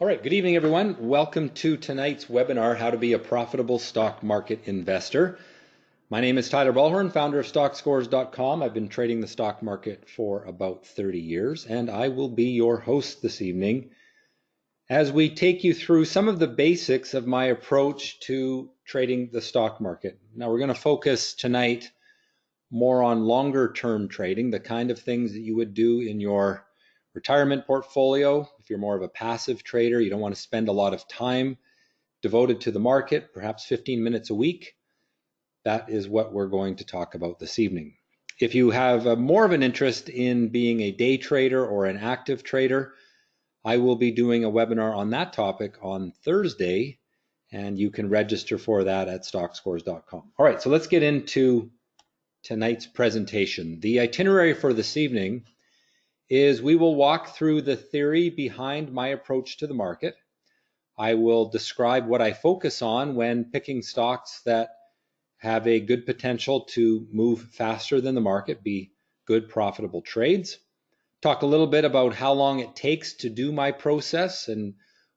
All right, good evening, everyone. Welcome to tonight's webinar, How to Be a Profitable Stock Market Investor. My name is Tyler Ballhorn, founder of Stockscores.com. I've been trading the stock market for about 30 years, and I will be your host this evening as we take you through some of the basics of my approach to trading the stock market. Now, we're going to focus tonight more on longer-term trading, the kind of things that you would do in your retirement portfolio. If you're more of a passive trader, you don't want to spend a lot of time devoted to the market, perhaps 15 minutes a week. That is what we're going to talk about this evening. If you have more of an interest in being a day trader or an active trader, I will be doing a webinar on that topic on Thursday, and you can register for that at stockscores.com. All right, so let's get into tonight's presentation. The itinerary for this evening is we will walk through the theory behind my approach to the market. I will describe what I focus on when picking stocks that have a good potential to move faster than the market, be good profitable trades. Talk a little bit about how long it takes to do my process, and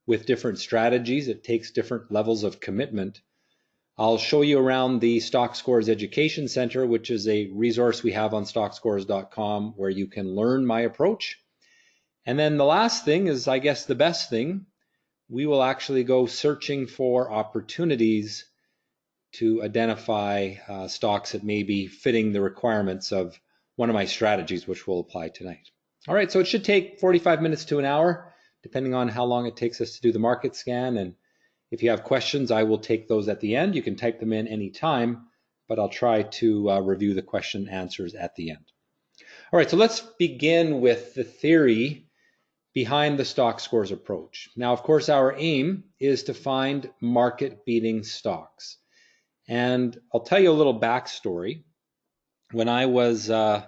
with different strategies, it takes different levels of commitment. I'll show you around the Stockscores Education Center, which is a resource we have on stockscores.com where you can learn my approach. And then the last thing is, I guess, the best thing. We will actually go searching for opportunities to identify stocks that may be fitting the requirements of one of my strategies, which we'll apply tonight. All right, so it should take 45 minutes to an hour, depending on how long it takes us to do the market scan. And if you have questions, I will take those at the end. You can type them in anytime, but I'll try to review the question answers at the end. All right, so let's begin with the theory behind the Stockscores approach. Now, of course, our aim is to find market-beating stocks. And I'll tell you a little backstory. When I was a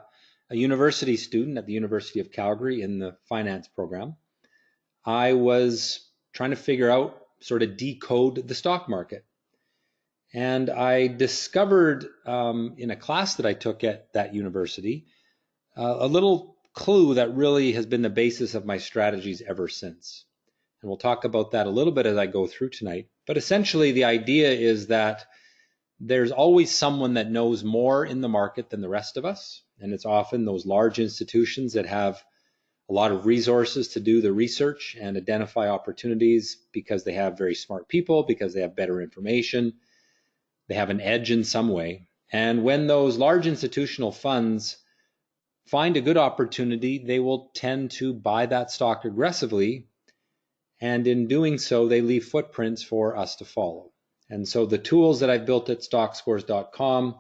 university student at the University of Calgary in the finance program, I was trying to figure out, sort of decode the stock market. And I discovered in a class that I took at that university, a little clue that really has been the basis of my strategies ever since. And we'll talk about that a little bit as I go through tonight. But essentially the idea is that there's always someone that knows more in the market than the rest of us. And it's often those large institutions that have a lot of resources to do the research and identify opportunities because they have very smart people, because they have better information, they have an edge in some way. And when those large institutional funds find a good opportunity, they will tend to buy that stock aggressively. And in doing so, they leave footprints for us to follow. And so the tools that I've built at stockscores.com,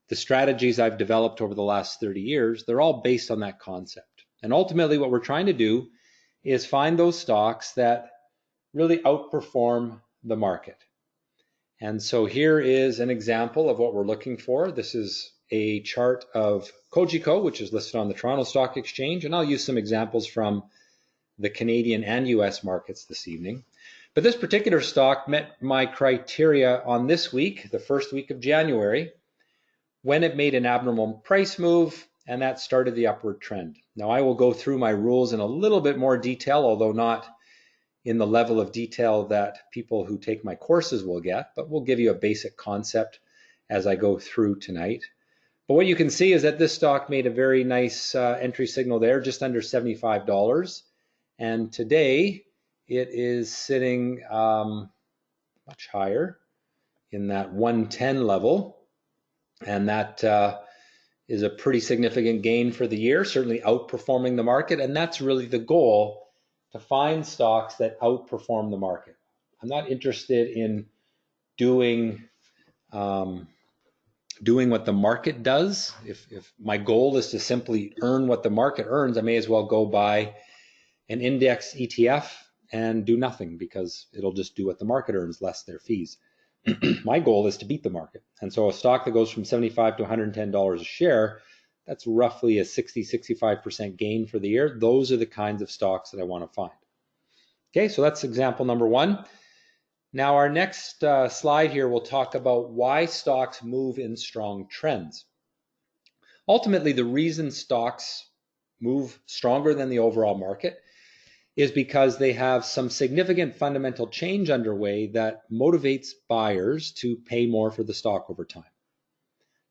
the strategies I've developed over the last 30 years, they're all based on that concept. And ultimately what we're trying to do is find those stocks that really outperform the market. And so here is an example of what we're looking for. This is a chart of Cogeco, which is listed on the Toronto Stock Exchange. And I'll use some examples from the Canadian and US markets this evening. But this particular stock met my criteria on this week, the first week of January, when it made an abnormal price move, and that started the upward trend. Now, I will go through my rules in a little bit more detail, although not in the level of detail that people who take my courses will get, but we'll give you a basic concept as I go through tonight. But what you can see is that this stock made a very nice entry signal there, just under $75. And today it is sitting much higher in that 110 level. And that is a pretty significant gain for the year, certainly outperforming the market. And that's really the goal, to find stocks that outperform the market. I'm not interested in doing what the market does. If my goal is to simply earn what the market earns, I may as well go buy an index ETF and do nothing, because it'll just do what the market earns, less their fees. My goal is to beat the market. And so a stock that goes from $75 to $110 a share, that's roughly a 60-65% gain for the year. Those are the kinds of stocks that I want to find. Okay, so that's example number one. Now our next slide here will talk about why stocks move in strong trends. Ultimately, the reason stocks move stronger than the overall market is because they have some significant fundamental change underway that motivates buyers to pay more for the stock over time.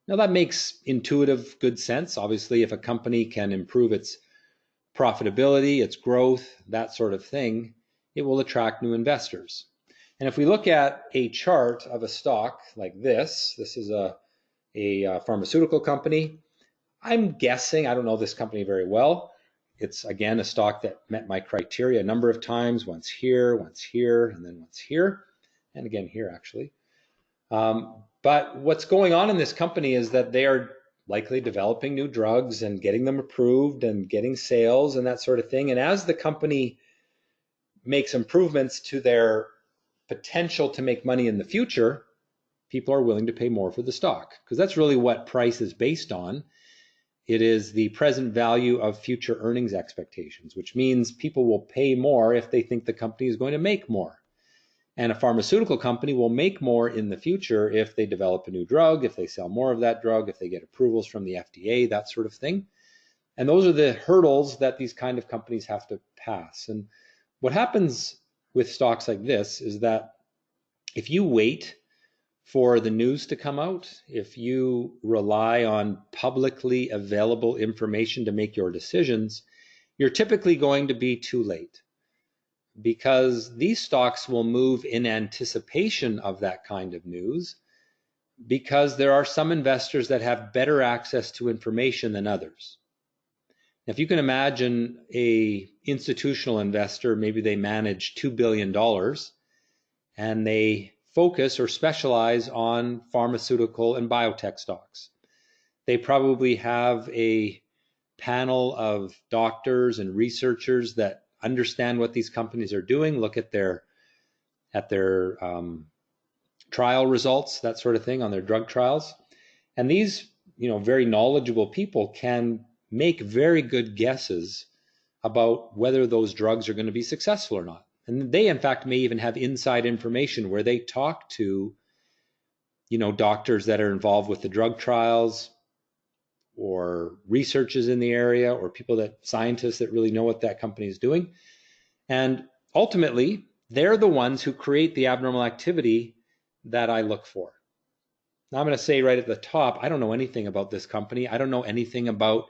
Now that makes intuitive good sense. Obviously, if a company can improve its profitability, its growth, that sort of thing, it will attract new investors. And if we look at a chart of a stock like this is a pharmaceutical company. I'm guessing, I don't know this company very well. It's, again, a stock that met my criteria a number of times, once here, and then once here, and again here, actually. But what's going on in this company is that they are likely developing new drugs and getting them approved and getting sales and that sort of thing. And as the company makes improvements to their potential to make money in the future, people are willing to pay more for the stock, because that's really what price is based on. It is the present value of future earnings expectations, which means people will pay more if they think the company is going to make more. And a pharmaceutical company will make more in the future if they develop a new drug, if they sell more of that drug, if they get approvals from the FDA, that sort of thing. And those are the hurdles that these kind of companies have to pass. And what happens with stocks like this is that if you wait for the news to come out, if you rely on publicly available information to make your decisions, you're typically going to be too late, because these stocks will move in anticipation of that kind of news, because there are some investors that have better access to information than others. If you can imagine an institutional investor, maybe they manage $2 billion and they focus or specialize on pharmaceutical and biotech stocks. They probably have a panel of doctors and researchers that understand what these companies are doing, look at their trial results, that sort of thing, on their drug trials. And these, very knowledgeable people can make very good guesses about whether those drugs are going to be successful or not. And they, in fact, may even have inside information where they talk to, doctors that are involved with the drug trials, or researchers in the area, or scientists that really know what that company is doing. And ultimately, they're the ones who create the abnormal activity that I look for. Now, I'm going to say right at the top, I don't know anything about this company. I don't know anything about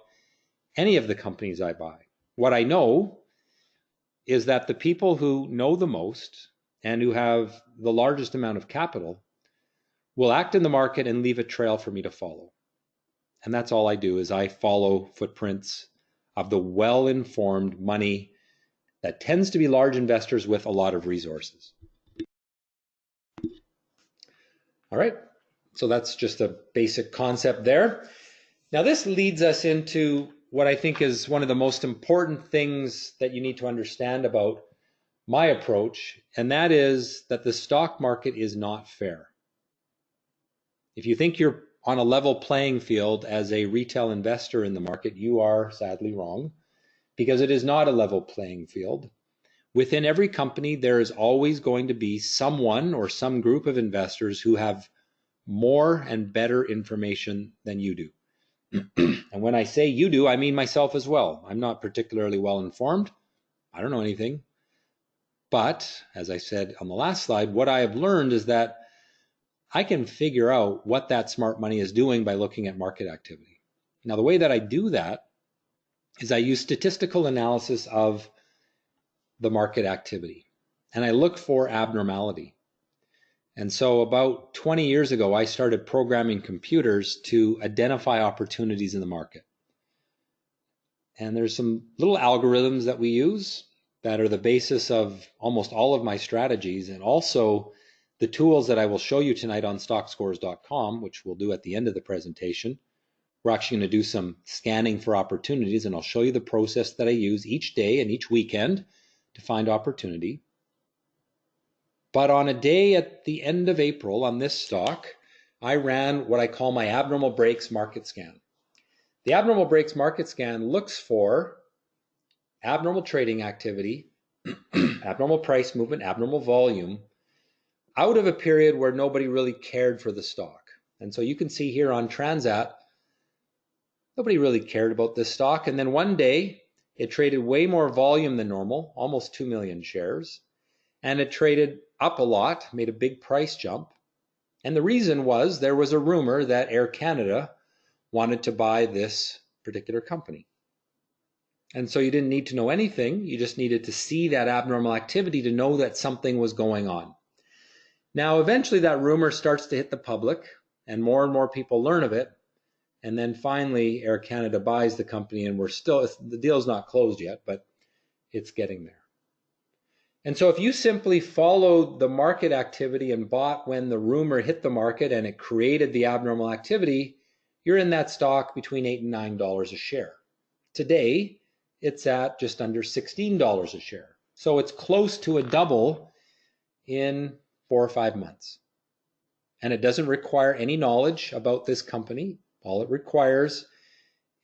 any of the companies I buy. What I know is that the people who know the most and who have the largest amount of capital will act in the market and leave a trail for me to follow. And that's all I do, is I follow footprints of the well-informed money that tends to be large investors with a lot of resources. All right, so that's just a basic concept there. Now this leads us into what I think is one of the most important things that you need to understand about my approach, and that is that the stock market is not fair. If you think you're on a level playing field as a retail investor in the market, you are sadly wrong, because it is not a level playing field. Within every company, there is always going to be someone or some group of investors who have more and better information than you do. And when I say you do, I mean myself as well. I'm not particularly well informed. I don't know anything. But as I said on the last slide, what I have learned is that I can figure out what that smart money is doing by looking at market activity. Now, the way that I do that is I use statistical analysis of the market activity, and I look for abnormality. And so about 20 years ago, I started programming computers to identify opportunities in the market. And there's some little algorithms that we use that are the basis of almost all of my strategies, and also the tools that I will show you tonight on Stockscores.com, which we'll do at the end of the presentation. We're actually going to do some scanning for opportunities, and I'll show you the process that I use each day and each weekend to find opportunity. But on a day at the end of April on this stock, I ran what I call my abnormal breaks market scan. The abnormal breaks market scan looks for abnormal trading activity, abnormal price movement, abnormal volume, out of a period where nobody really cared for the stock. And so you can see here on Transat, nobody really cared about this stock. And then one day It traded way more volume than normal, almost 2 million shares, and it traded up a lot, made a big price jump. And the reason was there was a rumor that Air Canada wanted to buy this particular company. And so you didn't need to know anything. You just needed to see that abnormal activity to know that something was going on. Now, eventually that rumor starts to hit the public and more people learn of it. And then finally, Air Canada buys the company, and the deal's not closed yet, but it's getting there. And so if you simply followed the market activity and bought when the rumor hit the market and it created the abnormal activity, you're in that stock between $8 and $9 a share. Today, it's at just under $16 a share. So it's close to a double in 4 or 5 months. And it doesn't require any knowledge about this company. All it requires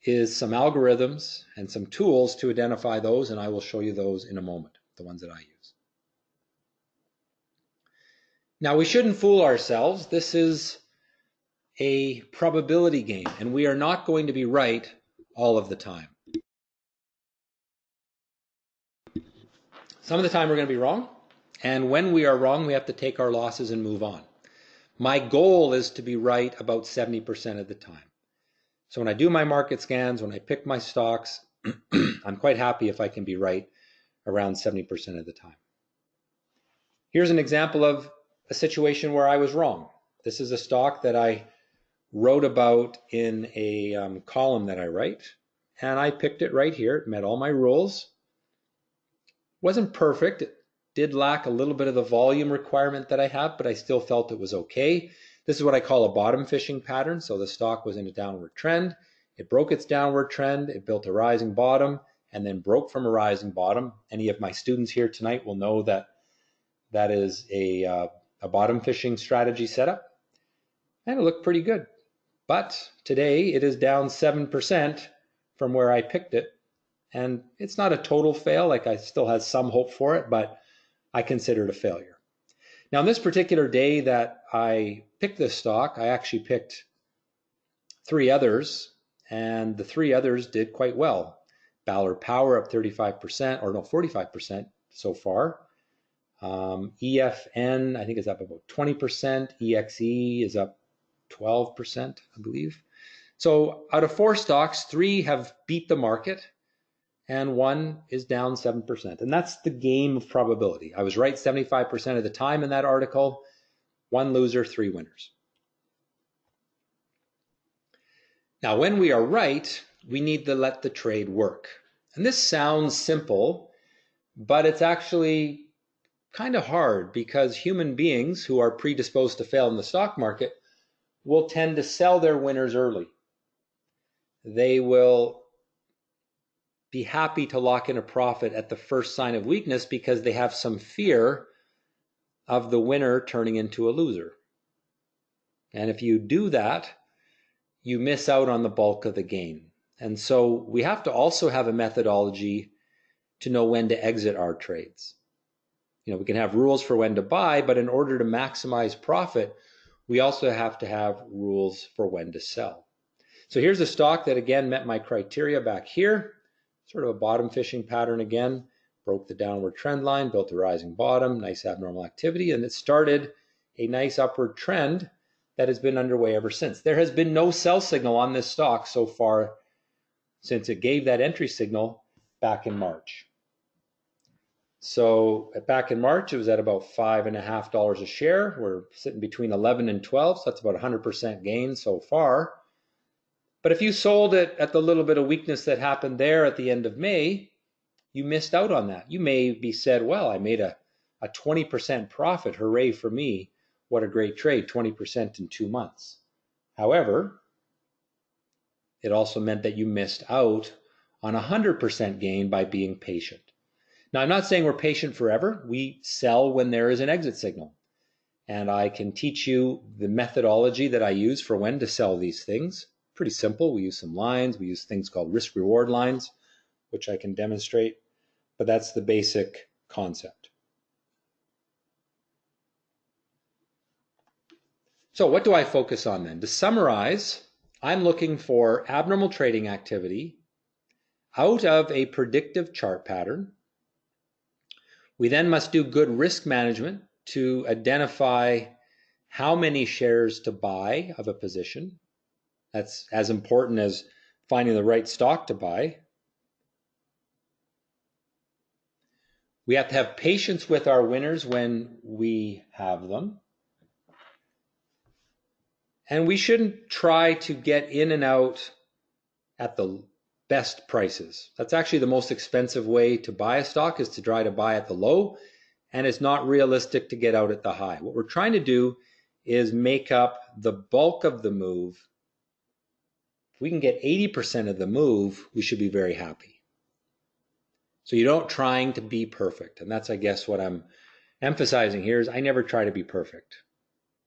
is some algorithms and some tools to identify those, and I will show you those in a moment, the ones that I use. Now, we shouldn't fool ourselves. This is a probability game, and we are not going to be right all of the time. Some of the time we're going to be wrong, and when we are wrong, we have to take our losses and move on. My goal is to be right about 70% of the time. So when I do my market scans, when I pick my stocks, I'm quite happy if I can be right around 70% of the time. Here's an example of a situation where I was wrong. This is a stock that I wrote about in a column that I write, and I picked it right here. It met all my rules. Wasn't perfect. It did lack a little bit of the volume requirement that I have, but I still felt it was okay. This is what I call a bottom fishing pattern. So the stock was in a downward trend. It broke its downward trend. It built a rising bottom and then broke from a rising bottom. Any of my students here tonight will know that that is a bottom fishing strategy setup. And it looked pretty good. But today it is down 7% from where I picked it. And it's not a total fail. Like, I still have some hope for it, but I consider it a failure. Now, on this particular day that I picked this stock, I actually picked 3 others, and the 3 others did quite well. Ballard Power up 35%, or no, 45% so far. EFN, I think, is up about 20%. EXE is up 12%, I believe. So out of 4 stocks, 3 have beat the market, and 1 is down 7%. And that's the game of probability. I was right 75% of the time in that article. 1 loser, 3 winners. Now, when we are right, we need to let the trade work. And this sounds simple, but it's actually kind of hard, because human beings who are predisposed to fail in the stock market will tend to sell their winners early. They will be happy to lock in a profit at the first sign of weakness because they have some fear of the winner turning into a loser. And if you do that, you miss out on the bulk of the gain. And so we have to also have a methodology to know when to exit our trades. We can have rules for when to buy, but in order to maximize profit, we also have to have rules for when to sell. So here's a stock that again met my criteria back here. Sort of a bottom fishing pattern again, broke the downward trend line, built a rising bottom, nice abnormal activity, and it started a nice upward trend that has been underway ever since. There has been no sell signal on this stock so far since it gave that entry signal back in March. So back in March, it was at about $5.50 a share. We're sitting between 11 and 12, so that's about 100% gain so far. But if you sold it at the little bit of weakness that happened there at the end of May, you missed out on that. You may be said, well, I made a 20% profit. Hooray for me. What a great trade, 20% in 2 months. However, it also meant that you missed out on 100% gain by being patient. Now, I'm not saying we're patient forever. We sell when there is an exit signal. And I can teach you the methodology that I use for when to sell these things. Pretty simple. We use some lines. We use things called risk-reward lines, which I can demonstrate. But that's the basic concept. So what do I focus on then? To summarize, I'm looking for abnormal trading activity, out of a predictive chart pattern. We then must do good risk management to identify how many shares to buy of a position. That's as important as finding the right stock to buy. We have to have patience with our winners when we have them. And we shouldn't try to get in and out at the best prices. That's actually the most expensive way to buy a stock, is to try to buy at the low, and it's not realistic to get out at the high. What we're trying to do is make up the bulk of the move. If we can get 80% of the move, we should be very happy. So you're not trying to be perfect. And that's, I guess, what I'm emphasizing here is I never try to be perfect.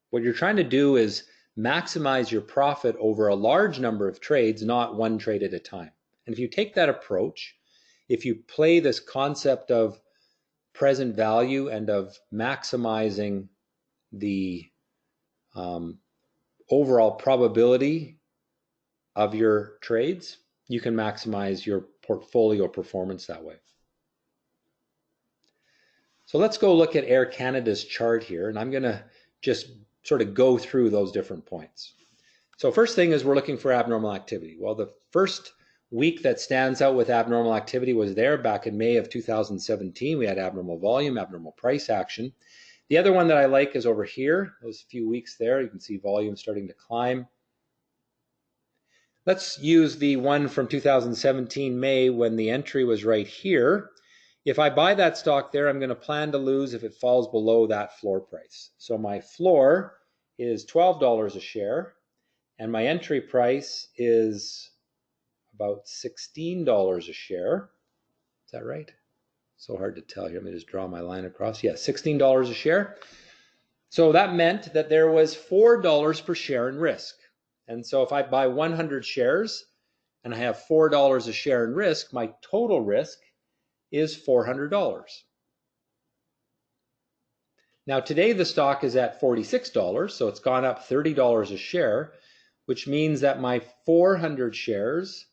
What you're trying to do is maximize your profit over a large number of trades, not one trade at a time. And if you take that approach, if you play this concept of present value and of maximizing the overall probability of your trades, you can maximize your portfolio performance that way. So let's go look at Air Canada's chart here, and I'm going to just sort of go through those different points. So first thing is we're looking for abnormal activity. Well, the first week that stands out with abnormal activity was there back in May of 2017. We had abnormal volume, abnormal price action. The other one that I like is over here, those few weeks there. You can see volume starting to climb. Let's use the one from 2017 May when the entry was right here. If I buy that stock there, I'm going to plan to lose if it falls below that floor price. So my floor is $12 a share, and my entry price is about $16 a share. Is that right? So hard to tell here. Let me just draw my line across. Yeah, $16 a share. So that meant that there was $4 per share in risk. And so if I buy 100 shares and I have $4 a share in risk, my total risk is $400. Now today the stock is at $46, so it's gone up $30 a share, which means that my 400 shares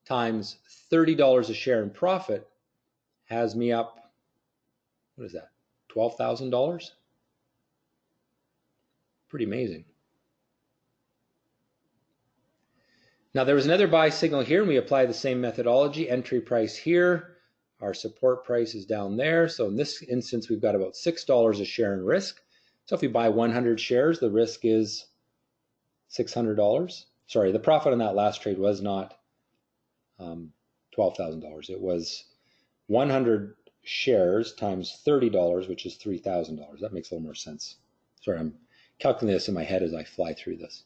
times $30 a share in profit has me up, what is that, $12,000? Pretty amazing. Now there was another buy signal here, and we apply the same methodology. Entry price here, our support price is down there. So in this instance, we've got about $6 a share in risk. So if we buy 100 shares, the risk is $600. Sorry, the profit on that last trade was not $12,000. It was 100 shares times $30, which is $3,000. That makes a little more sense. Sorry, I'm calculating this in my head as I fly through this.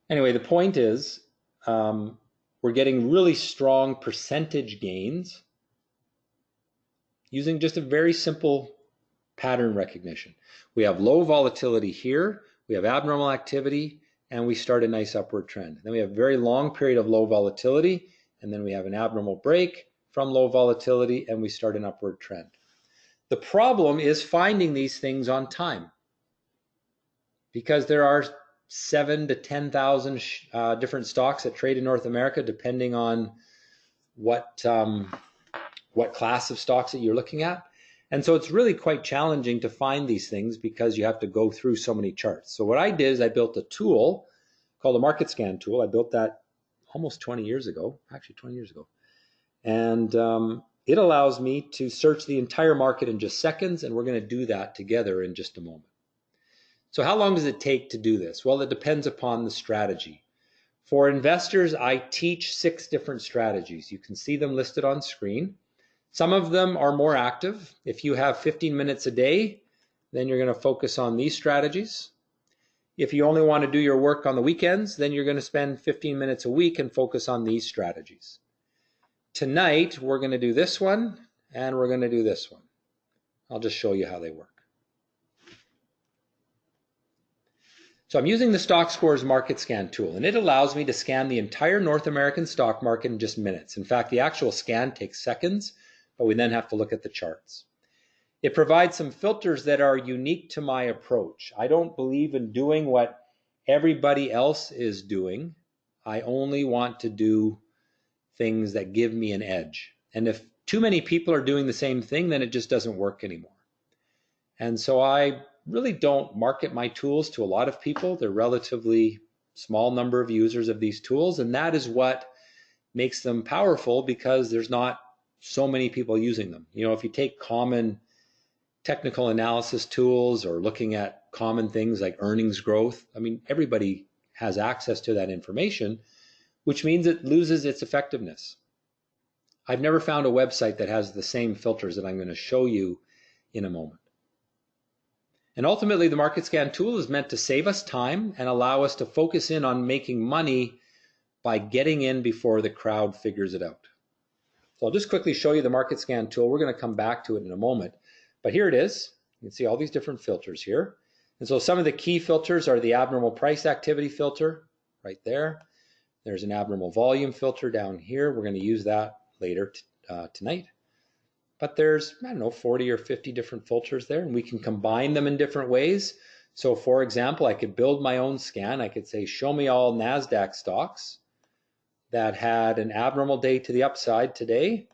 Anyway, the point is we're getting really strong percentage gains using just a very simple pattern recognition. We have low volatility here, we have abnormal activity, and we start a nice upward trend. Then we have a very long period of low volatility, and then we have an abnormal break from low volatility, and we start an upward trend. The problem is finding these things on time, because there are 7,000 to 10,000 different stocks that trade in North America, depending on what class of stocks that you're looking at. And so it's really quite challenging to find these things because you have to go through so many charts. So what I did is I built a tool called a market scan tool. I built that almost 20 years ago, actually 20 years ago. And it allows me to search the entire market in just seconds, and we're going to do that together in just a moment. So how long does it take to do this? Well, it depends upon the strategy. For investors, I teach 6 different strategies. You can see them listed on screen. Some of them are more active. If you have 15 minutes a day, then you're going to focus on these strategies. If you only want to do your work on the weekends, then you're going to spend 15 minutes a week and focus on these strategies. Tonight, we're going to do this one, and we're going to do this one. I'll just show you how they work. So I'm using the Stockscores Market Scan tool, and it allows me to scan the entire North American stock market in just minutes. In fact, the actual scan takes seconds, but we then have to look at the charts. It provides some filters that are unique to my approach. I don't believe in doing what everybody else is doing. I only want to do things that give me an edge. And if too many people are doing the same thing, then it just doesn't work anymore. And so I really don't market my tools to a lot of people. They're relatively small number of users of these tools, and that is what makes them powerful, because there's not so many people using them. You know, if you take common technical analysis tools or looking at common things like earnings growth, I mean, everybody has access to that information, which means it loses its effectiveness. I've never found a website that has the same filters that I'm going to show you in a moment. And ultimately, the Market Scan tool is meant to save us time and allow us to focus in on making money by getting in before the crowd figures it out. So I'll just quickly show you the Market Scan tool. We're going to come back to it in a moment. But here it is. You can see all these different filters here. And so some of the key filters are the abnormal price activity filter right there. There's an abnormal volume filter down here. We're going to use that later tonight. But there's, I don't know, 40 or 50 different filters there, and we can combine them in different ways. So for example, I could build my own scan. I could say, show me all NASDAQ stocks that had an abnormal day to the upside today,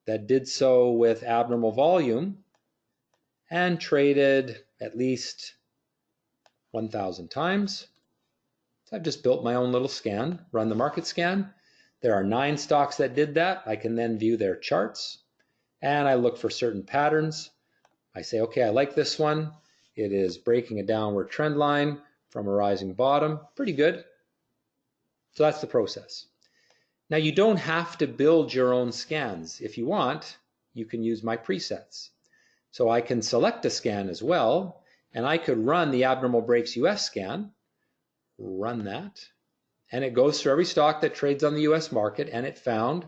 that did so with abnormal volume and traded at least 1,000 times. So I've just built my own little scan, run the market scan. There are 9 stocks that did that. I can then view their charts, and I look for certain patterns. I say, okay, I like this one. It is breaking a downward trend line from a rising bottom. Pretty good. So that's the process. Now, you don't have to build your own scans. If you want, you can use my presets. So I can select a scan as well, and I could run the Abnormal Breaks US scan, run that, and it goes through every stock that trades on the US market, and it found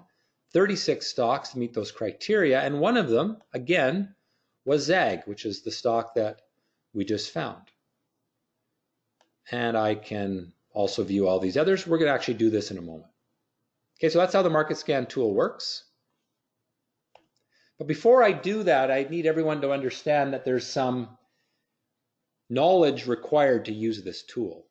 36 stocks to meet those criteria, and one of them, again, was ZAG, which is the stock that we just found. And I can also view all these others. We're going to actually do this in a moment. Okay, so that's how the Market Scan tool works. But before I do that, I need everyone to understand that there's some knowledge required to use this tool.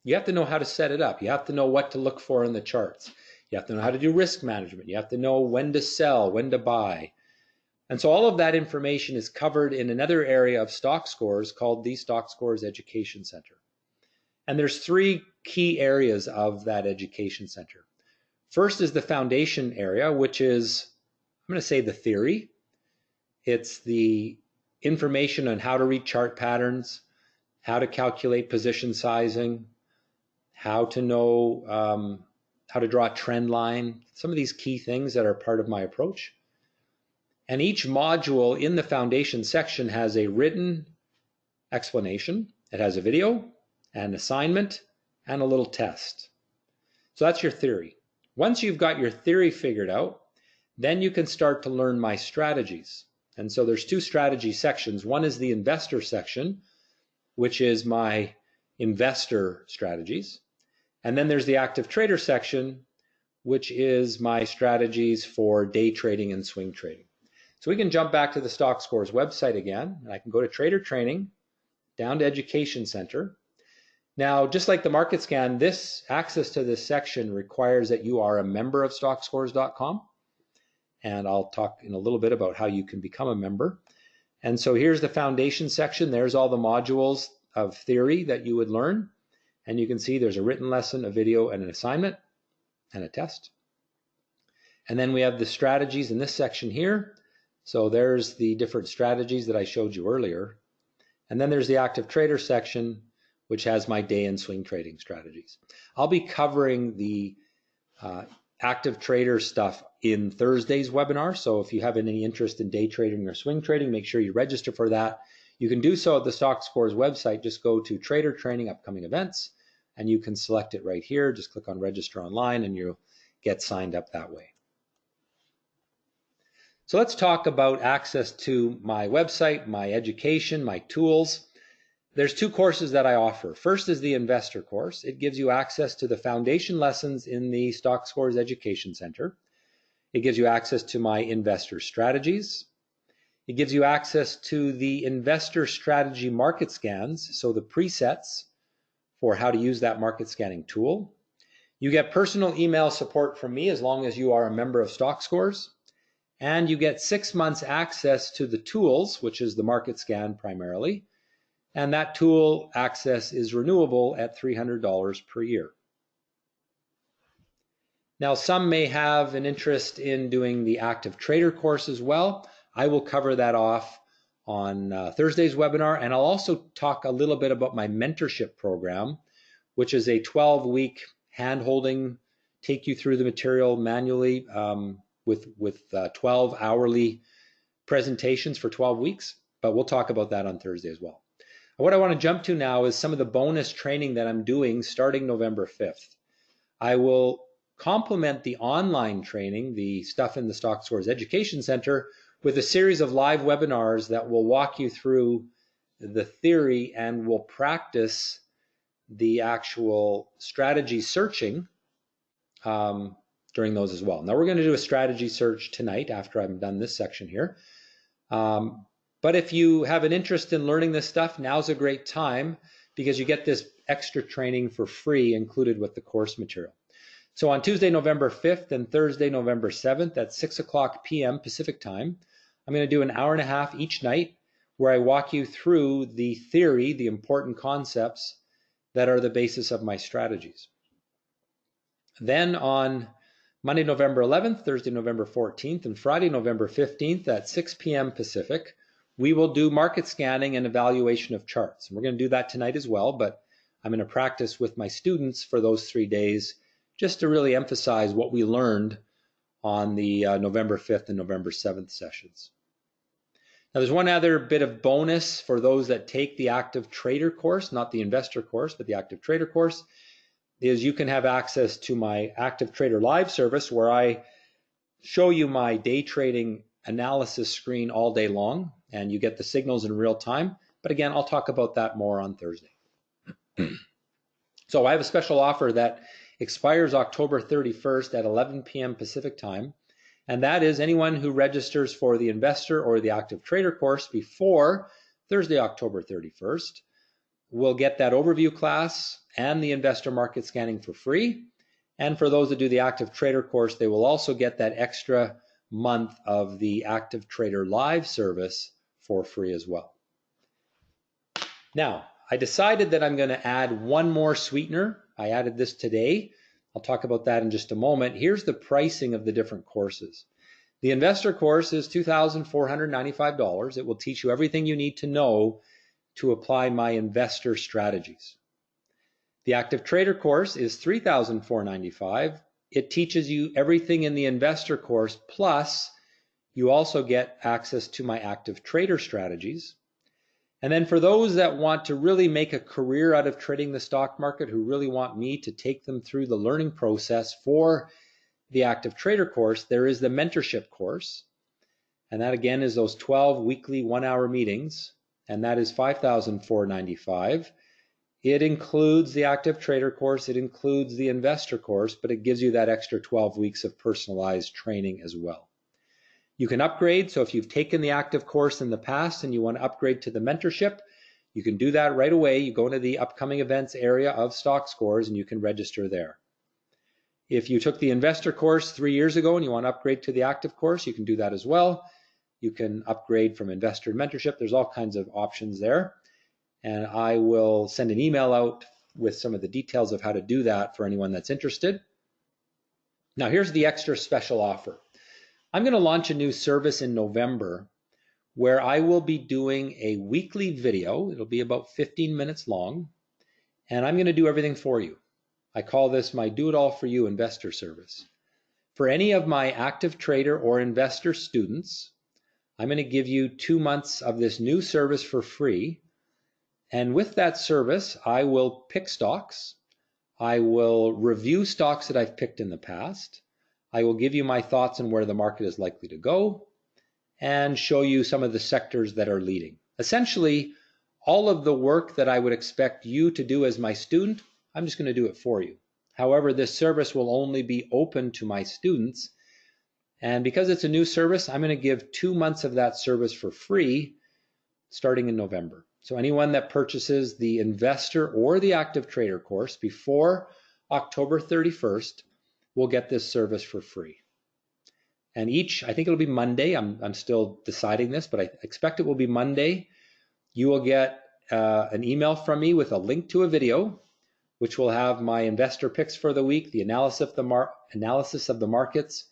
You have to know how to set it up. You have to know what to look for in the charts. You have to know how to do risk management. You have to know when to sell, when to buy. And so all of that information is covered in another area of Stockscores called the Stockscores Education Center. And there's 3 key areas of that education center. First is the foundation area, which is, I'm going to say, the theory. It's the information on how to read chart patterns, how to calculate position sizing, how to know how to draw a trend line, some of these key things that are part of my approach. And each module in the foundation section has a written explanation. It has a video, an assignment, and a little test. So that's your theory. Once you've got your theory figured out, then you can start to learn my strategies. And so there's 2 strategy sections. One is the investor section, which is my investor strategies. And then there's the active trader section, which is my strategies for day trading and swing trading. So we can jump back to the Stockscores website again, and I can go to Trader Training, down to Education Center. Now, just like the Market Scan, this access to this section requires that you are a member of Stockscores.com. And I'll talk in a little bit about how you can become a member. And so here's the foundation section. There's all the modules of theory that you would learn. And you can see there's a written lesson, a video, and an assignment, and a test. And then we have the strategies in this section here. So there's the different strategies that I showed you earlier. And then there's the active trader section, which has my day and swing trading strategies. I'll be covering the active trader stuff in Thursday's webinar. So if you have any interest in day trading or swing trading, make sure you register for that. You can do so at the Stockscores website. Just go to Trader Training Upcoming Events, and you can select it right here. Just click on Register Online, and you'll get signed up that way. So let's talk about access to my website, my education, my tools. There's 2 courses that I offer. First is the Investor course. It gives you access to the foundation lessons in the Stockscores Education Center. It gives you access to my investor strategies. It gives you access to the investor strategy market scans, so the presets for how to use that market scanning tool. You get personal email support from me as long as you are a member of Stockscores, and you get 6 months access to the tools, which is the market scan primarily, and that tool access is renewable at $300 per year. Now, some may have an interest in doing the active trader course as well. I will cover that off on Thursday's webinar, and I'll also talk a little bit about my mentorship program, which is a 12-week hand-holding, take you through the material manually with 12 hourly presentations for 12 weeks, but we'll talk about that on Thursday as well. What I want to jump to now is some of the bonus training that I'm doing starting November 5th. I will complement the online training, the stuff in the Stockscores Education Center, with a series of live webinars that will walk you through the theory and will practice the actual strategy searching during those as well. Now we're going to do a strategy search tonight after I'm done this section here. But if you have an interest in learning this stuff, now's a great time because you get this extra training for free included with the course material. So on Tuesday, November 5th and Thursday, November 7th at 6 p.m. Pacific time, I'm going to do an hour and a half each night where I walk you through the theory, the important concepts that are the basis of my strategies. Then on Monday, November 11th, Thursday, November 14th, and Friday, November 15th at 6 p.m. Pacific, we will do market scanning and evaluation of charts. And we're going to do that tonight as well, but I'm going to practice with my students for those 3 days just to really emphasize what we learned on the November 5th and November 7th sessions. Now there's one other bit of bonus for those that take the active trader course, not the investor course, but the active trader course, is you can have access to my active trader live service where I show you my day trading analysis screen all day long and you get the signals in real time. But again, I'll talk about that more on Thursday. So I have a special offer that expires October 31st at 11 p.m. Pacific time. And that is anyone who registers for the investor or the active trader course before Thursday, October 31st, will get that overview class and the investor market scanning for free. And for those that do the active trader course, they will also get that extra month of the active trader live service for free as well. Now, I decided that I'm going to add one more sweetener. I added this today. I'll talk about that in just a moment. Here's the pricing of the different courses. The investor course is $2,495. It will teach you everything you need to know to apply my investor strategies. The active trader course is $3,495. It teaches you everything in the investor course, plus you also get access to my active trader strategies. And then for those that want to really make a career out of trading the stock market, who really want me to take them through the learning process for the active trader course, there is the mentorship course. And that again is those 12 weekly 1-hour meetings. And that is $5,495. It includes the active trader course. It includes the investor course, but it gives you that extra 12 weeks of personalized training as well. You can upgrade, so if you've taken the active course in the past and you want to upgrade to the mentorship, you can do that right away. You go into the upcoming events area of Stockscores and you can register there. If you took the investor course 3 years ago and you want to upgrade to the active course, you can do that as well. You can upgrade from investor to mentorship. There's all kinds of options there. And I will send an email out with some of the details of how to do that for anyone that's interested. Now here's the extra special offer. I'm going to launch a new service in November where I will be doing a weekly video. It'll be about 15 minutes long, and I'm going to do everything for you. I call this my Do It All For You investor service. For any of my active trader or investor students, I'm going to give you 2 months of this new service for free. And with that service, I will pick stocks. I will review stocks that I've picked in the past. I will give you my thoughts on where the market is likely to go and show you some of the sectors that are leading. Essentially, all of the work that I would expect you to do as my student, I'm just going to do it for you. However, this service will only be open to my students. And because it's a new service, I'm going to give 2 months of that service for free starting in November. So anyone that purchases the investor or the active trader course before October 31st, we'll get this service for free. And I think it'll be Monday. I'm still deciding this, but I expect it will be Monday. You will get an email from me with a link to a video, which will have my investor picks for the week, the analysis of the markets,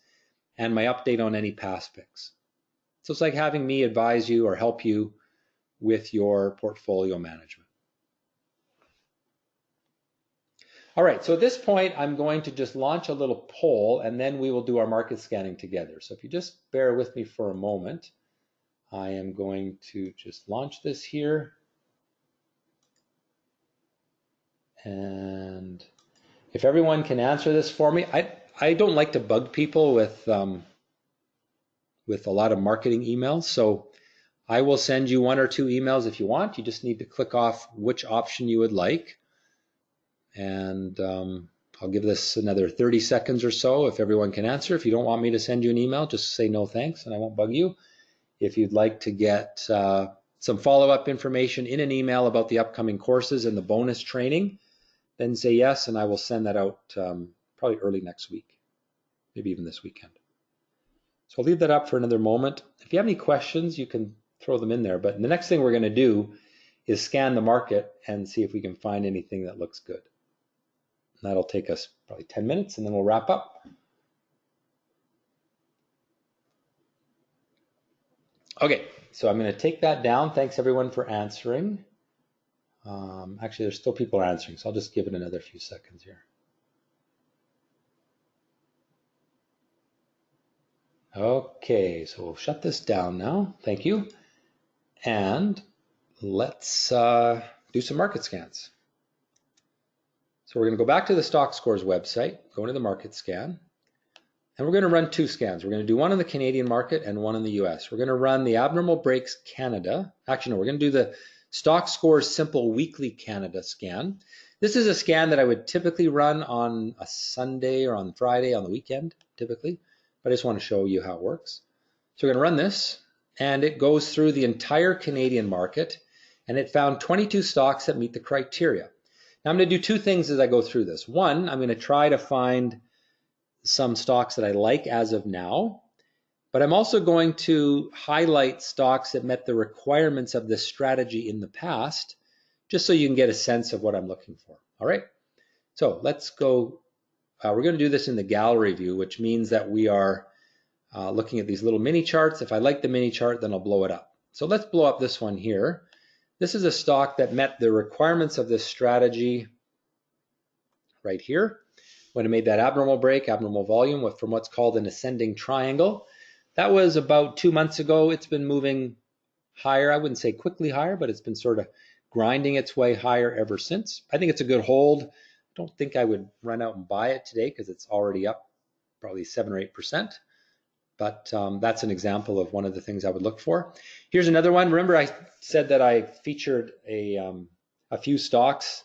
and my update on any past picks. So it's like having me advise you or help you with your portfolio management. All right, so at this point, I'm going to just launch a little poll, and then we will do our market scanning together. So if you just bear with me for a moment, I am going to just launch this here. And if everyone can answer this for me, I don't like to bug people with a lot of marketing emails. So I will send you 1 or 2 emails if you want. You just need to click off which option you would like. And I'll give this another 30 seconds or so if everyone can answer. If you don't want me to send you an email, just say no thanks and I won't bug you. If you'd like to get some follow-up information in an email about the upcoming courses and the bonus training, then say yes, and I will send that out probably early next week, maybe even this weekend. So I'll leave that up for another moment. If you have any questions, you can throw them in there. But the next thing we're going to do is scan the market and see if we can find anything that looks good. And that'll take us probably 10 minutes, and then we'll wrap up. Okay, so I'm going to take that down. Thanks, everyone, for answering. Actually, there's still people answering, so I'll just give it another few seconds here. Okay, so we'll shut this down now. Thank you. And let's do some market scans. So we're going to go back to the Stockscores website, go into the market scan, and we're going to run 2 scans. We're going to do one on the Canadian market and one in the US. We're going to run the Abnormal Breaks Canada. Actually, no, we're going to do the Stockscores Simple Weekly Canada scan. This is a scan that I would typically run on a Sunday or on Friday on the weekend, typically, but I just want to show you how it works. So we're going to run this, and it goes through the entire Canadian market, and it found 22 stocks that meet the criteria. Now I'm going to do 2 things as I go through this. One, I'm going to try to find some stocks that I like as of now, but I'm also going to highlight stocks that met the requirements of this strategy in the past, just so you can get a sense of what I'm looking for. All right, so let's go. We're going to do this in the gallery view, which means that we are looking at these little mini charts. If I like the mini chart, then I'll blow it up. So let's blow up this one here. This is a stock that met the requirements of this strategy right here when it made that abnormal break, abnormal volume from what's called an ascending triangle. That was about 2 months ago. It's been moving higher. I wouldn't say quickly higher, but it's been sort of grinding its way higher ever since. I think it's a good hold. I don't think I would run out and buy it today because it's already up probably 7 or 8%. But that's an example of one of the things I would look for. Here's another one. Remember I said that I featured a few stocks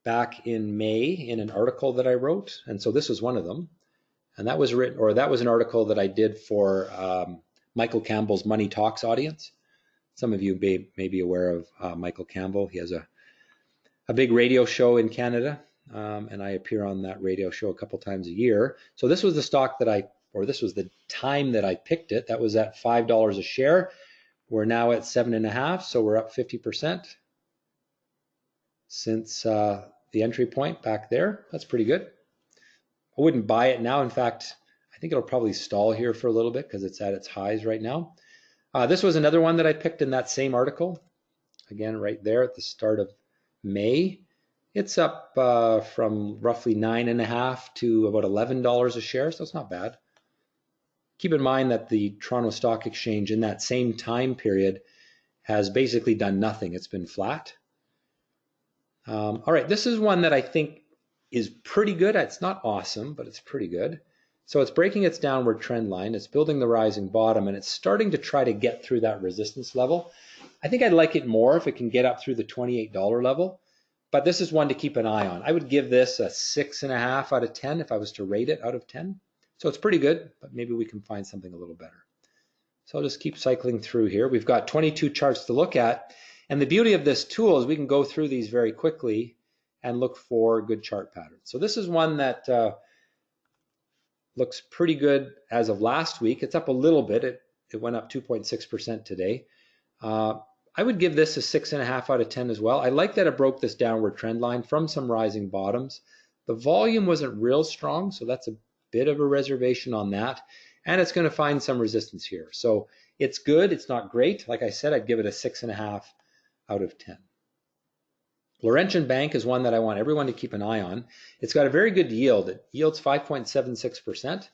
back in May in an article that I wrote, and so this was one of them. And that was written, or that was an article that I did for Michael Campbell's Money Talks audience. Some of you may be aware of Michael Campbell. He has a big radio show in Canada, and I appear on that radio show a couple times a year. So this was the stock that this was the time that I picked it. That was at $5 a share. We're now at 7.5, so we're up 50% since the entry point back there. That's pretty good. I wouldn't buy it now. In fact, I think it'll probably stall here for a little bit because it's at its highs right now. This was another one that I picked in that same article. Again, right there at the start of May. It's up from roughly 9.5 to about $11 a share, so it's not bad. Keep in mind that the Toronto Stock Exchange in that same time period has basically done nothing. It's been flat. All right, this is one that I think is pretty good. It's not awesome, but it's pretty good. So it's breaking its downward trend line. It's building the rising bottom, and it's starting to try to get through that resistance level. I think I'd like it more if it can get up through the $28 level, but this is one to keep an eye on. I would give this a 6.5 out of 10 if I was to rate it out of 10. So it's pretty good, but maybe we can find something a little better. So I'll just keep cycling through here. We've got 22 charts to look at. And the beauty of this tool is we can go through these very quickly and look for good chart patterns. So this is one that looks pretty good as of last week. It's up a little bit. It went up 2.6% today. I would give this a 6.5 out of 10 as well. I like that it broke this downward trend line from some rising bottoms. The volume wasn't real strong, so that's a bit of a reservation on that. And it's going to find some resistance here. So it's good. It's not great. Like I said, I'd give it a 6.5 out of 10. Laurentian Bank is one that I want everyone to keep an eye on. It's got a very good yield. It yields 5.76%.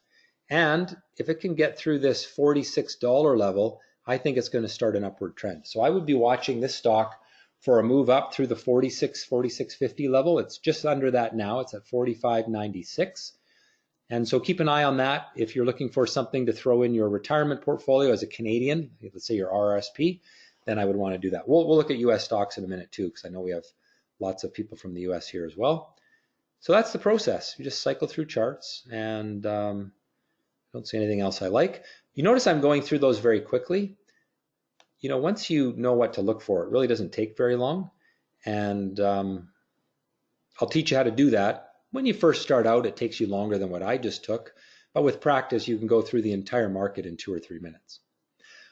And if it can get through this $46 level, I think it's going to start an upward trend. So I would be watching this stock for a move up through the 46.50 level. It's just under that now. It's at 45.96. And so keep an eye on that. If you're looking for something to throw in your retirement portfolio as a Canadian, let's say your RRSP, then I would want to do that. We'll look at US stocks in a minute too, because I know we have lots of people from the US here as well. So that's the process. You just cycle through charts, and don't see anything else I like. You notice I'm going through those very quickly. You know, once you know what to look for, it really doesn't take very long. And I'll teach you how to do that. When you first start out, it takes you longer than what I just took. But with practice, you can go through the entire market in 2 or 3 minutes.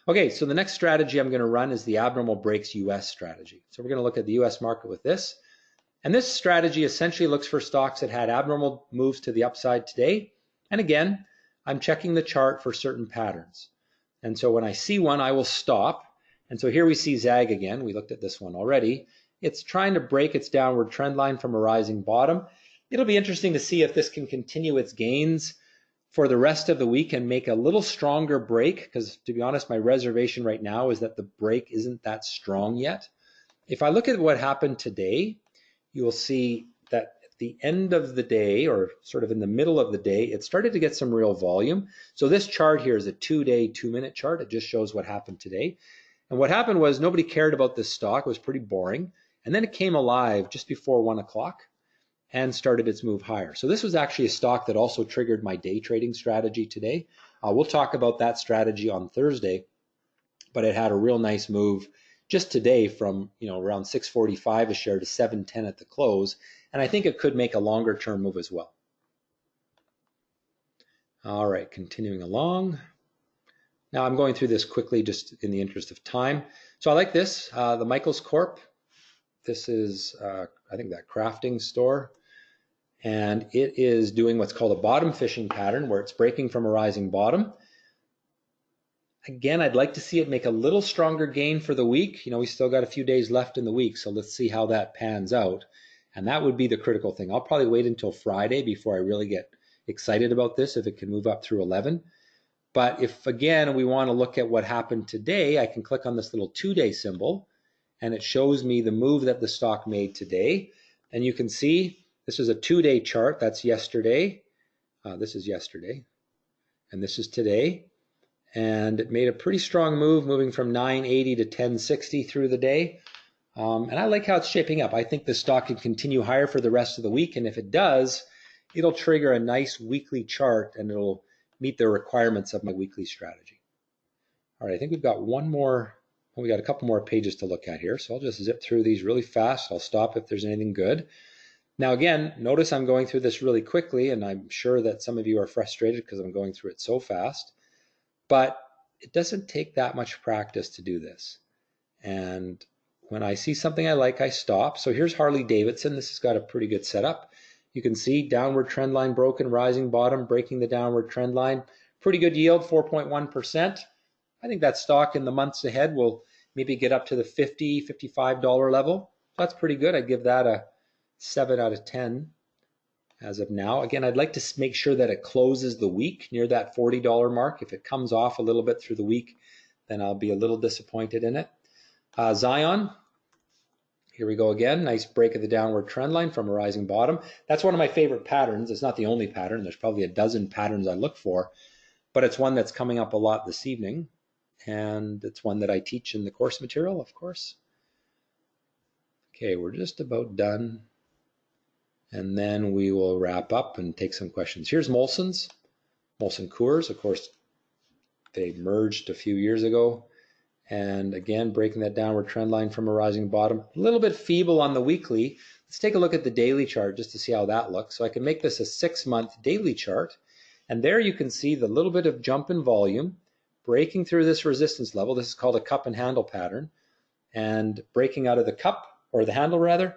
Okay, so the next strategy I'm going to run is the abnormal breaks US strategy. So we're going to look at the US market with this. And this strategy essentially looks for stocks that had abnormal moves to the upside today. And again, I'm checking the chart for certain patterns. And so when I see one, I will stop. And so here we see ZAG again. We looked at this one already. It's trying to break its downward trend line from a rising bottom. It'll be interesting to see if this can continue its gains for the rest of the week and make a little stronger break, because to be honest, my reservation right now is that the break isn't that strong yet. If I look at what happened today, you will see that at the end of the day, or sort of in the middle of the day, it started to get some real volume. So this chart here is a 2-day, 2-minute chart. It just shows what happened today. And what happened was nobody cared about this stock. It was pretty boring. And then it came alive just before 1 o'clock and started its move higher. So this was actually a stock that also triggered my day trading strategy today. We'll talk about that strategy on Thursday, but it had a real nice move just today from around 6.45 a share to 7.10 at the close, and I think it could make a longer term move as well. All right, continuing along. Now I'm going through this quickly just in the interest of time. So I like this, the Michaels Corp. This is, I think, that crafting store. And it is doing what's called a bottom fishing pattern, where it's breaking from a rising bottom. Again, I'd like to see it make a little stronger gain for the week. We still got a few days left in the week, so let's see how that pans out. And that would be the critical thing. I'll probably wait until Friday before I really get excited about this, if it can move up through 11. But if, again, we want to look at what happened today, I can click on this little 2-day symbol, and it shows me the move that the stock made today. And you can see this is a 2-day chart. That's yesterday. This is yesterday. And this is today. And it made a pretty strong move, moving from 980 to 1060 through the day. And I like how it's shaping up. I think the stock can continue higher for the rest of the week. And if it does, it'll trigger a nice weekly chart, and it'll meet the requirements of my weekly strategy. All right, I think we've got one more. We got a couple more pages to look at here. So I'll just zip through these really fast. I'll stop if there's anything good. Now, again, notice I'm going through this really quickly, and I'm sure that some of you are frustrated because I'm going through it so fast. But it doesn't take that much practice to do this. And when I see something I like, I stop. So here's Harley Davidson. This has got a pretty good setup. You can see downward trend line broken, rising bottom, breaking the downward trend line. Pretty good yield, 4.1%. I think that stock in the months ahead will maybe get up to the $50, $55 level. That's pretty good. I'd give that a 7 out of 10 as of now. Again, I'd like to make sure that it closes the week near that $40 mark. If it comes off a little bit through the week, then I'll be a little disappointed in it. Zion, here we go again. Nice break of the downward trend line from a rising bottom. That's one of my favorite patterns. It's not the only pattern. There's probably a dozen patterns I look for, but it's one that's coming up a lot this evening. And it's one that I teach in the course material, of course. Okay, we're just about done. And then we will wrap up and take some questions. Here's Molson's, Molson Coors. Of course, they merged a few years ago. And again, breaking that downward trend line from a rising bottom. A little bit feeble on the weekly. Let's take a look at the daily chart just to see how that looks. So I can make this a 6-month daily chart. And there you can see the little bit of jump in volume, breaking through this resistance level. This is called a cup and handle pattern. And breaking out of the cup, or the handle rather,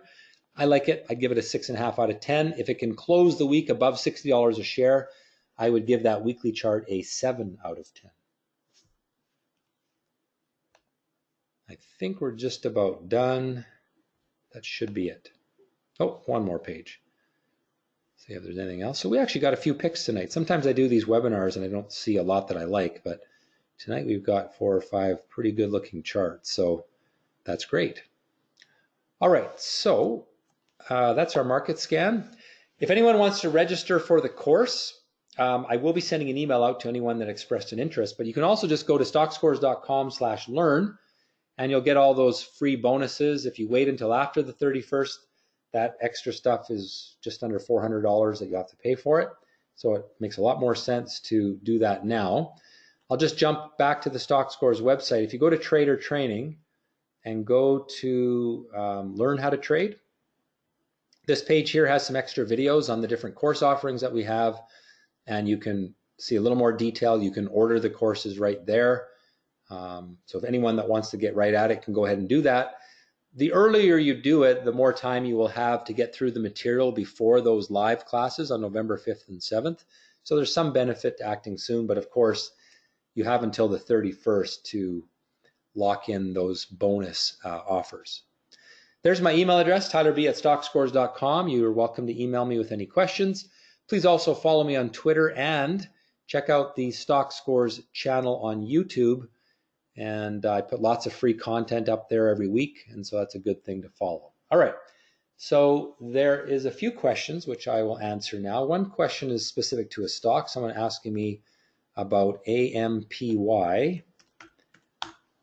I like it. I'd give it a 6.5 out of 10. If it can close the week above $60 a share, I would give that weekly chart a 7 out of 10. I think we're just about done. That should be it. Oh, one more page. See if there's anything else. So we actually got a few picks tonight. Sometimes I do these webinars and I don't see a lot that I like, but tonight we've got 4 or 5 pretty good looking charts. So that's great. All right, so that's our market scan. If anyone wants to register for the course, I will be sending an email out to anyone that expressed an interest, but you can also just go to stockscores.com/learn and you'll get all those free bonuses. If you wait until after the 31st, that extra stuff is just under $400 that you have to pay for it. So it makes a lot more sense to do that now. I'll just jump back to the Stockscores website. If you go to Trader Training and go to Learn How to Trade, this page here has some extra videos on the different course offerings that we have, and you can see a little more detail. You can order the courses right there. So if anyone that wants to get right at it can go ahead and do that. The earlier you do it, the more time you will have to get through the material before those live classes on November 5th and 7th. So there's some benefit to acting soon, but of course you have until the 31st to lock in those bonus offers. There's my email address, tylerb@stockscores.com. You're welcome to email me with any questions. Please also follow me on Twitter and check out the Stockscores channel on YouTube. And I put lots of free content up there every week, and so that's a good thing to follow. All right, so there is a few questions which I will answer now. One question is specific to a stock. Someone asking me about AMPY.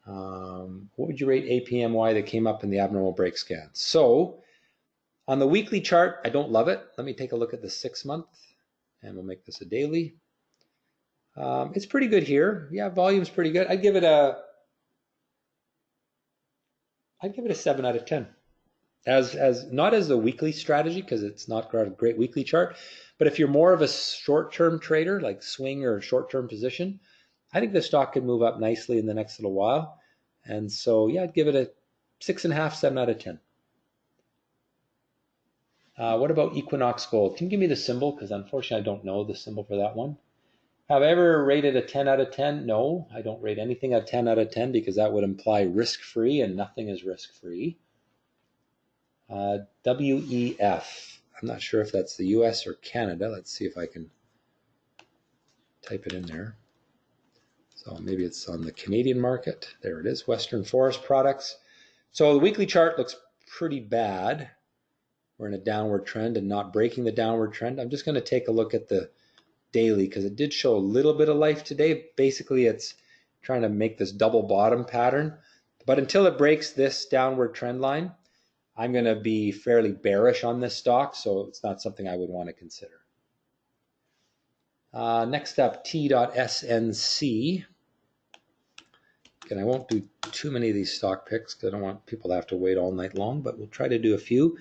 What would you rate APMY that came up in the abnormal break scan? So on the weekly chart, I don't love it. Let me take a look at the 6-month, and we'll make this a daily. It's pretty good here. Yeah, volume's pretty good. I'd give it a 7 out of 10. As not as a weekly strategy, because it's not got a great weekly chart, but if you're more of a short-term trader, like swing or short-term position, I think the stock could move up nicely in the next little while. And so, yeah, I'd give it a 6.5, 7 out of 10. What about Equinox Gold? Can you give me the symbol? Because unfortunately, I don't know the symbol for that one. Have I ever rated a 10 out of 10? No, I don't rate anything a 10 out of 10 because that would imply risk-free, and nothing is risk-free. WEF. I'm not sure if that's the US or Canada. Let's see if I can type it in there. So maybe it's on the Canadian market. There it is, Western Forest Products. So the weekly chart looks pretty bad. We're in a downward trend and not breaking the downward trend. I'm just going to take a look at the daily because it did show a little bit of life today. Basically, it's trying to make this double bottom pattern. But until it breaks this downward trend line, I'm going to be fairly bearish on this stock, so it's not something I would want to consider. Next up, T.SNC. Again, I won't do too many of these stock picks because I don't want people to have to wait all night long, but we'll try to do a few.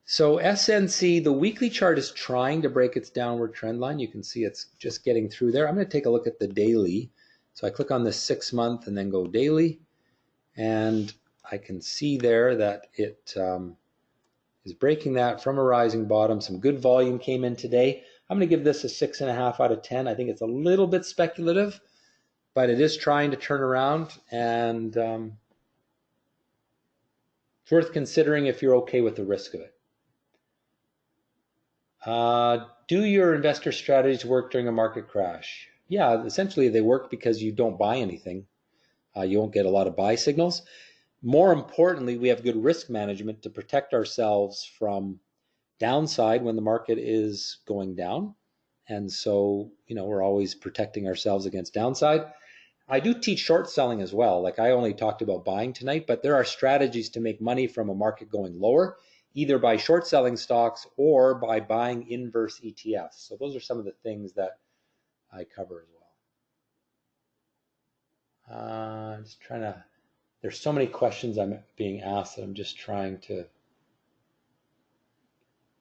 So SNC, the weekly chart is trying to break its downward trend line. You can see it's just getting through there. I'm going to take a look at the daily. So I click on the 6-month and then go daily. And I can see there that it is breaking that from a rising bottom. Some good volume came in today. I'm going to give this a 6.5 out of 10. I think it's a little bit speculative, but it is trying to turn around, and it's worth considering if you're okay with the risk of it. Do your investor strategies work during a market crash? Yeah, essentially they work because you don't buy anything. You won't get a lot of buy signals. More importantly, we have good risk management to protect ourselves from downside when the market is going down. And so, we're always protecting ourselves against downside. I do teach short selling as well. Like I only talked about buying tonight, but there are strategies to make money from a market going lower, either by short selling stocks or by buying inverse ETFs. So those are some of the things that I cover as well. Just trying to There's so many questions I'm being asked that I'm just trying to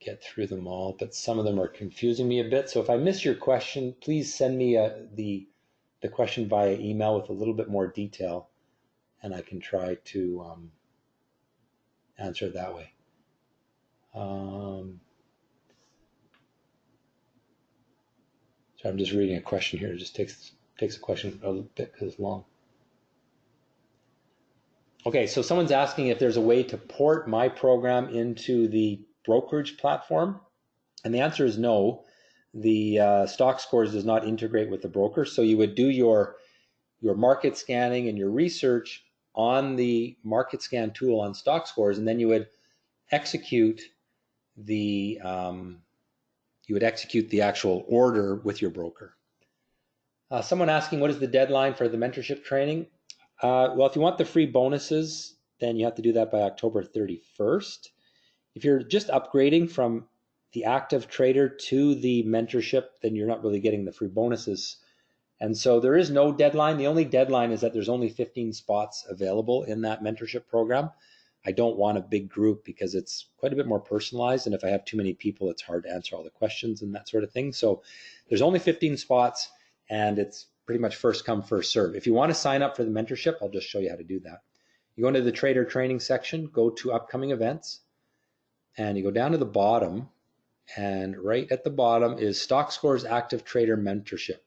get through them all, but some of them are confusing me a bit. So if I miss your question, please send me the question via email with a little bit more detail, and I can try to answer it that way. So I'm just reading a question here. It just takes a question a little bit because it's long. Okay, so someone's asking if there's a way to port my program into the brokerage platform, and the answer is no. The Stockscores does not integrate with the broker, so you would do your market scanning and your research on the market scan tool on Stockscores, and then you would execute the actual order with your broker. Someone asking, what is the deadline for the mentorship training? Well, if you want the free bonuses, then you have to do that by October 31st. If you're just upgrading from the active trader to the mentorship, then you're not really getting the free bonuses. And so there is no deadline. The only deadline is that there's only 15 spots available in that mentorship program. I don't want a big group because it's quite a bit more personalized. And if I have too many people, it's hard to answer all the questions and that sort of thing. So there's only 15 spots, and it's pretty much first come, first serve. If you want to sign up for the mentorship, I'll just show you how to do that. You go into the trader training section, go to upcoming events, and you go down to the bottom, and right at the bottom is Stockscores Active Trader Mentorship.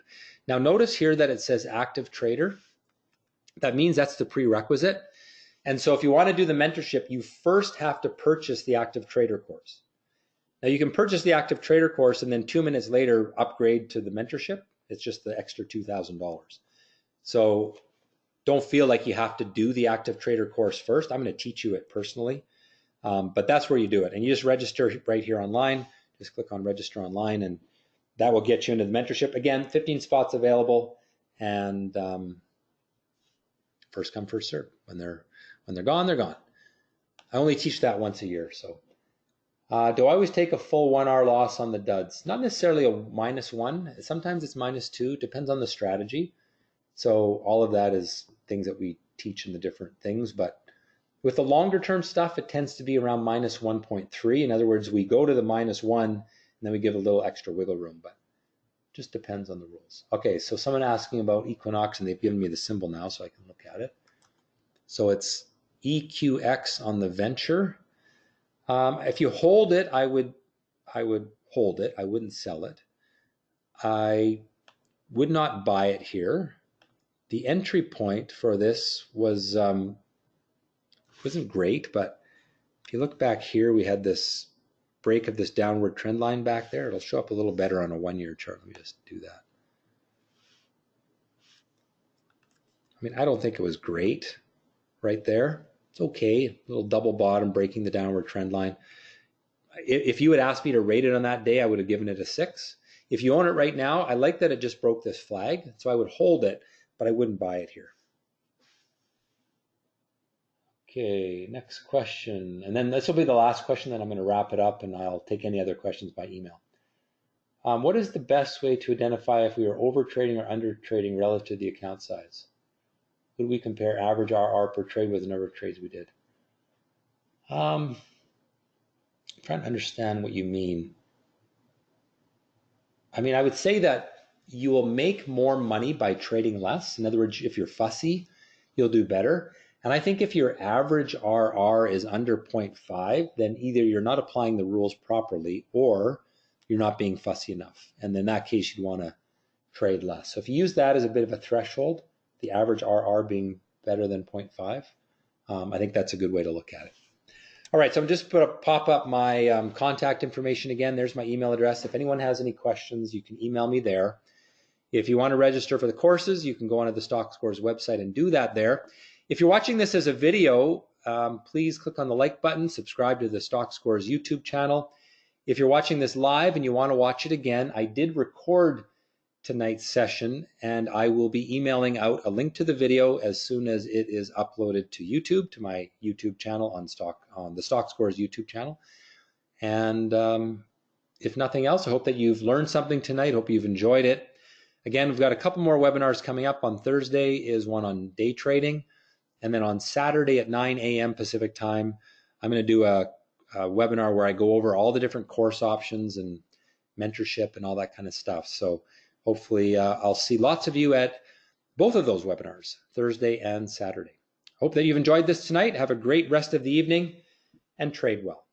Now notice here that it says Active Trader. That means that's the prerequisite. And so if you want to do the mentorship, you first have to purchase the Active Trader course. Now you can purchase the Active Trader course and then 2 minutes later upgrade to the mentorship. It's just the extra $2,000. So don't feel like you have to do the Active Trader course first. I'm going to teach you it personally, but that's where you do it. And you just register right here online. Just click on register online, and that will get you into the mentorship. Again, 15 spots available, and first come, first serve. When they're gone, they're gone. I only teach that once a year. So do I always take a full 1 hour loss on the duds? Not necessarily a -1. Sometimes it's -2. Depends on the strategy. So all of that is things that we teach in the different things. But with the longer term stuff, it tends to be around -1.3. In other words, we go to the -1 and then we give a little extra wiggle room, but it just depends on the rules. Okay, so someone asking about Equinox, and they've given me the symbol now so I can look at it. So it's EQX on the venture. If you hold it, I would hold it. I wouldn't sell it. I would not buy it here. The entry point for this was wasn't great, but if you look back here, we had this break of this downward trend line back there. It'll show up a little better on a 1 year chart. Let me just do that. I mean, I don't think it was great right there. It's okay, a little double bottom breaking the downward trend line. If you had asked me to rate it on that day, I would have given it a 6. If you own it right now, I like that it just broke this flag, so I would hold it, but I wouldn't buy it here. Okay, next question. And then this will be the last question, then I'm going to wrap it up, and I'll take any other questions by email. What is the best way to identify if we are over trading or under trading relative to the account size? Would we compare average RR per trade with the number of trades we did? I'm trying to understand what you mean. I mean, I would say that you will make more money by trading less. In other words, if you're fussy, you'll do better. And I think if your average RR is under 0.5, then either you're not applying the rules properly or you're not being fussy enough. And in that case, you'd want to trade less. So if you use that as a bit of a threshold, the average RR being better than 0.5, I think that's a good way to look at it. All right, so I'm just going to pop up my contact information again. There's my email address. If anyone has any questions, you can email me there. If you want to register for the courses, you can go onto the Stockscores website and do that there. If you're watching this as a video, please click on the like button, subscribe to the Stockscores YouTube channel. If you're watching this live and you want to watch it again, I did record tonight's session, and I will be emailing out a link to the video as soon as it is uploaded to YouTube, to my YouTube channel on the Stockscores YouTube channel. And if nothing else, I hope that you've learned something tonight. Hope you've enjoyed it. Again, we've got a couple more webinars coming up. On Thursday is one on day trading, And then on Saturday at 9 a.m. Pacific time, I'm going to do a webinar where I go over all the different course options and mentorship and all that kind of stuff. So hopefully I'll see lots of you at both of those webinars, Thursday and Saturday. Hope that you've enjoyed this tonight. Have a great rest of the evening and trade well.